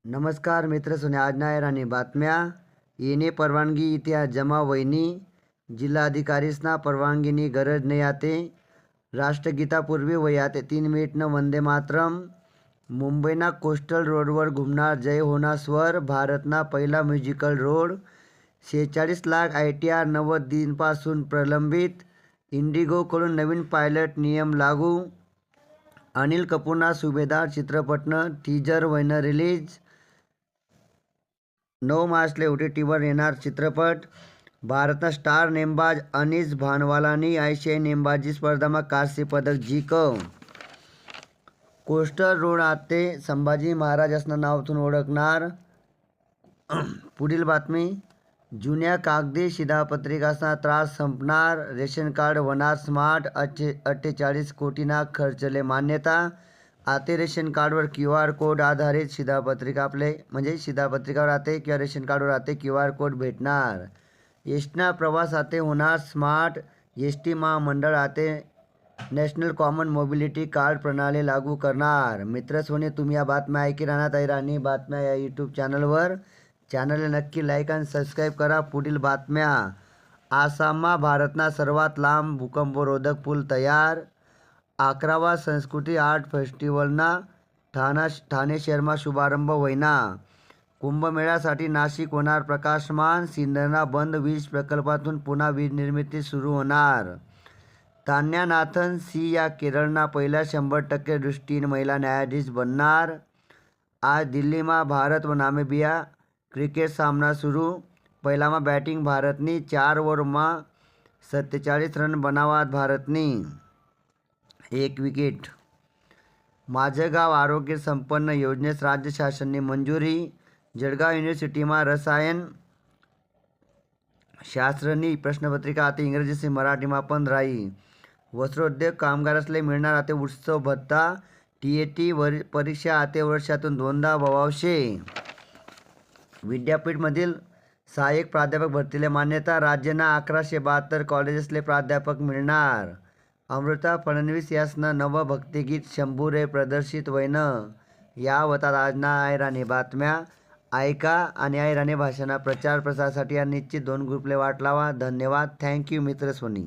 नमस्कार मित्र सोने आज नाही राणी बातम्या येणे परवानगी इतिहास जमा वहिनी जिल्हाधिकारीसना परवानगीनी गरज नाही आते राष्ट्रगीतापूर्वी वयाते 3 मिनिटनं वंदे मातरम मुंबईना कोस्टल रोडवर घुमणार जय होना स्वर भारतना पहिला म्युझिकल रोड 46 लाख ITR 90 दिनपासून प्रलंबित इंडिगोकडून नवीन पायलट नियम लागू अनिल कपूरना सुभेदार चित्रपटनं टीजर वहिनं रिलीज 9 मार्चला OTTवर येणार चित्रपट भारतना स्टार नेमबाज अनीस भानवालानी आशियाई नेमबाजी स्पर्धाમાં कांस्य पदक जिंकव कोस्टल रोड आते संभाजी महाराजांना नावातून ओळखणार पुढील बातमी जुन्या कागदी शिधापत्रिकांचा त्रास संपणार रेशन कार्ड होणार स्मार्ट 48 कोटींना खर्चले मान्यता आते रेशन कार्डवर QR कोड आधारित शिधापत्रिका आपले म्हणजे शिधापत्रिकावर आते किंवा रेशन कार्डवर आते QR कोड भेटणार एसटीना प्रवास आते होणार स्मार्ट ST महामंडळ आते नॅशनल कॉमन मोबिलिटी कार्ड प्रणाली लागू करणार मित्र सोने तुम्ही या बातम्या ऐकी राहणार आहे राणी बातम्या या यूट्यूब चॅनलवर चॅनलला नक्की लाईक आणि सबस्क्राईब करा पुढील बातम्या आसामમાં भारतना सर्वात लांब भूकंपरोधक पूल तयार 11वा संस्कृती आर्ट फेस्टिवलना ठाणे शहરમાં शुभारंभ होईना कुंभमेळ्यासाठी नाशिक होणार प्रकाशमान सिन्नरना बंद वीज प्रकल्पातून पुन्हा वीज निर्मिती सुरू होणार तान्यानाथन सी या केरळना पहिल्या 100% दृष्टीहीन महिला न्यायाधीश बनणार आज दिल्लीમાં भारत व नामिबिया क्रिकेट सामना सुरू पहिलाમાં बॅटिंग भारतनी 4 ओव्हरमा 47 रन बनावात भारतनी 1 विकेट माझे गाव आरोग्य संपन्न योजनेस राज्य शासनाने मंजुरी जळगाव युनिव्हर्सिटीમાં रसायन शास्त्रनी प्रश्नपत्रिका आते इंग्रजी से मराठीમાં पण राही वस्त्रोद्योग कामगारासले मिळणार आते उत्सव भत्ता TET परीक्षा आते वर्षातून 2दा भवावशे विद्यापीठमधील सहाय्यक प्राध्यापक भरतीला मान्यता राज्यना 1172 कॉलेजेसले प्राध्यापक मिळणार अमृता फडणवीस यासनं नवं भक्तिगीत शंभू रे प्रदर्शित वयनं या होतात आज ना राणी बातम्या ऐका आणि राणी भाषांना प्रचार प्रसारासाठी या निश्चित 2 ग्रुपले वाट लावा धन्यवाद थँक्यू मित्र सोनी।